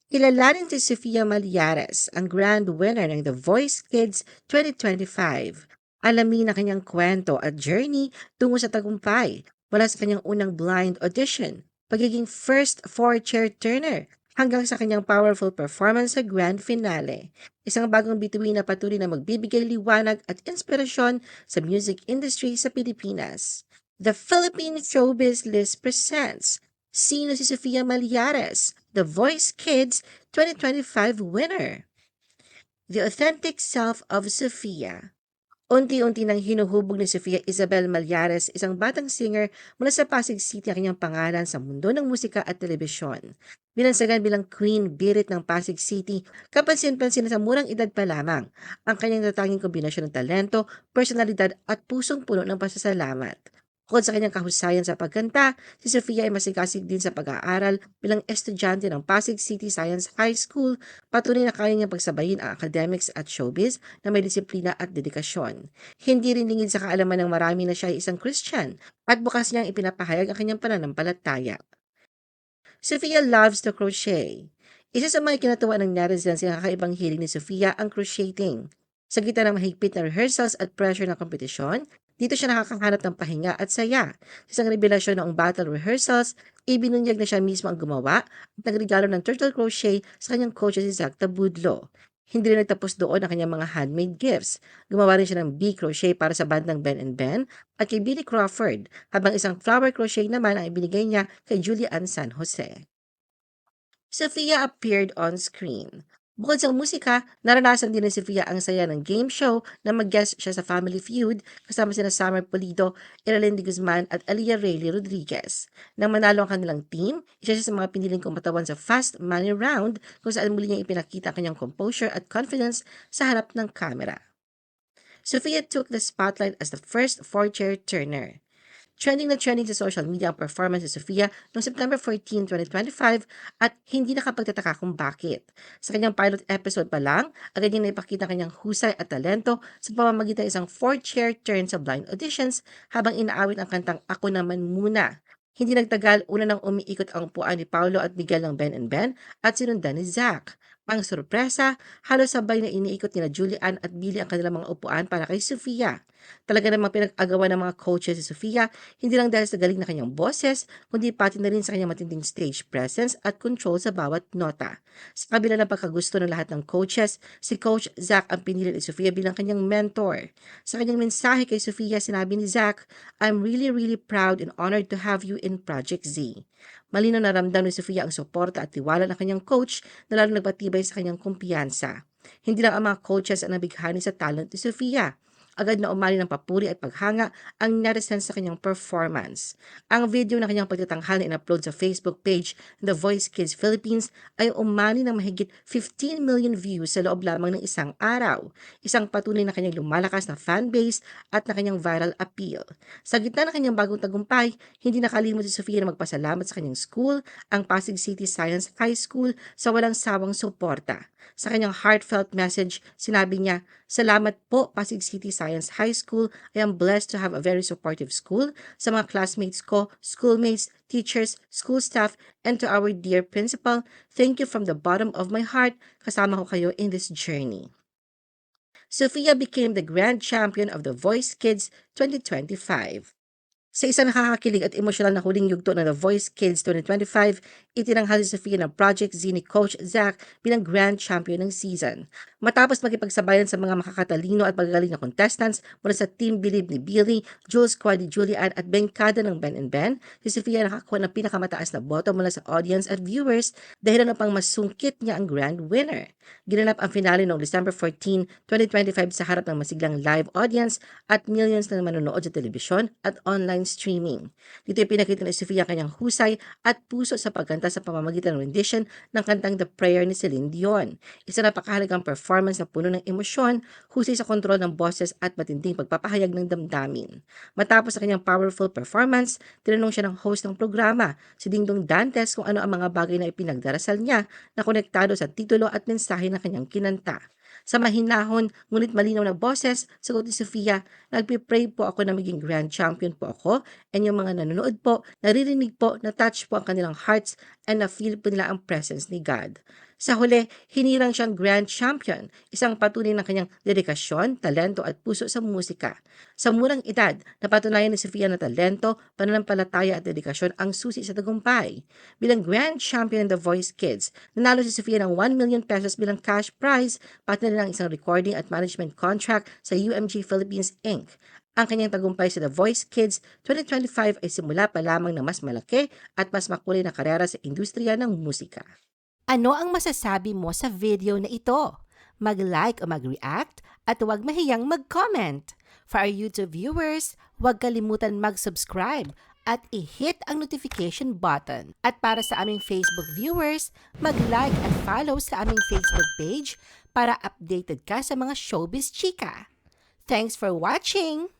Kilalanin si Sofia Malyares, ang grand winner ng The Voice Kids 2025. Alamin ang kanyang kwento at journey tungo sa tagumpay mula sa kanyang unang blind audition, pagiging first four-chair turner, hanggang sa kanyang powerful performance sa grand finale. Isang bagong bituin na patuloy na magbibigay liwanag at inspirasyon sa music industry sa Pilipinas. The Philippine Showbiz List presents Sino si Sofia Malyares, The Voice Kids 2025 winner? The authentic self of Sofia. Unti-unti nang hinuhubog ni Sofia Isabel Malyares, isang batang singer mula sa Pasig City, ang kanyang pangalan sa mundo ng musika at telebisyon. Binansagan bilang Queen Birit ng Pasig City, kapansin-pansin na sa murang edad pa lamang ang kanyang tatanging kombinasyon ng talento, personalidad at pusong puno ng pasasalamat. Bukod sa kanyang kahusayan sa pagkanta, si Sofia ay masigasig din sa pag-aaral bilang estudyante ng Pasig City Science High School. Patuloy na kaya niyang pagsabayin ang academics at showbiz na may disiplina at dedikasyon. Hindi rin lingid sa kaalaman ng marami na siya ay isang Christian at bukas niyang ipinapahayag ang kanyang pananampalataya. Sofia loves to crochet. Isa sa mga kinatuwa ng netizens ang kakaibang hiling ni Sofia ang crocheting. Sa gitna ng mahigpit na rehearsals at pressure ng kompetisyon, dito siya nakakahanap ng pahinga at saya. Sa isang revelasyon noong battle rehearsals, ibinunyag na siya mismo ang gumawa at nagregalo ng turtle crochet sa kanyang coach si Zach Tabudlo. Hindi rin nagtapos doon ang kanyang mga handmade gifts. Gumawa rin siya ng bee crochet para sa bandang Ben and Ben at kay Billy Crawford, habang isang flower crochet naman ang ibinigay niya kay Julian San Jose. Sofia appeared on screen. Bukod sa musika, naranasan din ni Sofia ang saya ng game show na mag-guest siya sa Family Feud kasama sina Summer Pulido, Eralyn de Guzman at Aliyah Rayleigh Rodriguez. Nang manalo ang kanilang team, isa siya sa mga piniling kumatawan sa Fast Money Round kung saan muli niyang ipinakita ang kanyang composure at confidence sa harap ng kamera. Sofia took the spotlight as the first four-chair turner. Trending na trending sa social media ang performance ni Sofia noong September 14, 2025 at hindi nakapagtataka kung bakit. Sa kanyang pilot episode pa lang, agad niyang naipakita ang kanyang husay at talento sa pamamagitan ng isang four-chair turn sa blind auditions habang inaawit ang kantang Ako Naman Muna. Hindi nagtagal, una nang umiikot ang upuan ni Paulo at Miguel ng Ben and Ben at sinundan ni Zach. Ang sorpresa, halos sabay na iniikot nila Julian at Billy ang kanilang mga upuan para kay Sofia. Talaga namang pinag-agawan ng mga coaches si Sofia, hindi lang dahil sa galing na kanyang boses, kundi pati na rin sa kanyang matinding stage presence at control sa bawat nota. Sa kabila ng pagkagusto ng lahat ng coaches, si Coach Zach ang pinili ni Sofia bilang kanyang mentor. Sa kanyang mensahe kay Sofia, sinabi ni Zach, "I'm really proud and honored to have you in Project Z." Malinaw na ramdam ni Sofia ang suporta at tiwala ng kanyang coach na lalo nagpatibay sa kanyang kumpiyansa. Hindi lang ang mga coaches ang nabighani sa talent ni Sofia. Agad na umali ng papuri at paghanga ang netizens sa kanyang performance. Ang video ng kanyang pagtatanghal na in-upload sa Facebook page ng The Voice Kids Philippines ay umani ng mahigit 15 million views sa loob lamang ng isang araw. Isang patunay na kanyang lumalakas na fanbase at na kanyang viral appeal. Sa gitna ng kanyang bagong tagumpay, hindi nakalimot si Sofia na magpasalamat sa kanyang school, ang Pasig City Science High School, sa walang sawang suporta. Sa kanyang heartfelt message, sinabi niya, "Salamat po Pasig City Science High School. I am blessed to have a very supportive school. Sa mga classmates ko, schoolmates, teachers, school staff, and to our dear principal, thank you from the bottom of my heart. Kasama ko kayo in this journey." Sofia became the grand champion of The Voice Kids 2025. Sa isang nakakakilig at emosyonal na huling yugto ng The Voice Kids 2025, itinanghal si Sofia ng Project Z ni Coach Zach bilang Grand Champion ng season. Matapos makipagsabayan sa mga makakatalino at magagaling na contestants mula sa Team Believe ni Billy, Jules Squad ni Julian at Benkada ng Ben and Ben, si Sofia nakakuha ng pinakamataas na boto mula sa audience at viewers dahil upang masungkit niya ang grand winner. Ginanap ang finale noong December 14, 2025 sa harap ng masiglang live audience at millions na manonood sa telebisyon at online streaming. Dito ipinakita ni Sofia kanyang husay at puso sa pagkanta sa pamamagitan ng rendition ng kantang The Prayer ni Celine Dion. Isa napakahalagang performance na puno ng emosyon, husay sa kontrol ng boses at matinding pagpapahayag ng damdamin. Matapos sa kanyang powerful performance, tinanong siya ng host ng programa, si Dingdong Dantes, kung ano ang mga bagay na ipinagdarasal niya na konektado sa titulo at mensahe ng kanyang kinanta. Sa mahinahon ngunit malinaw na boses, sagot ni Sofia, "Nagpipray po ako na maging grand champion po ako, and yung mga nanonood po, naririnig po, na-touch po ang kanilang hearts and na-feel po nila ang presence ni God." Sa huli, hinirang siyang grand champion, isang patunay ng kanyang dedikasyon, talento at puso sa musika. Sa murang edad, napatunayan ni Sofia na talento, pananampalataya at dedikasyon ang susi sa tagumpay. Bilang grand champion ng The Voice Kids, nanalo si Sofia ng 1 million pesos bilang cash prize, pati na ng isang recording at management contract sa UMG Philippines Inc. Ang kanyang tagumpay sa The Voice Kids 2025 ay simula pa lamang na mas malaki at mas makulay na karera sa industriya ng musika. Ano ang masasabi mo sa video na ito? Mag-like o mag-react at huwag mahiyang mag-comment. For our YouTube viewers, huwag kalimutan mag-subscribe at i-hit ang notification button. At para sa aming Facebook viewers, mag-like at follow sa aming Facebook page para updated ka sa mga showbiz chika. Thanks for watching!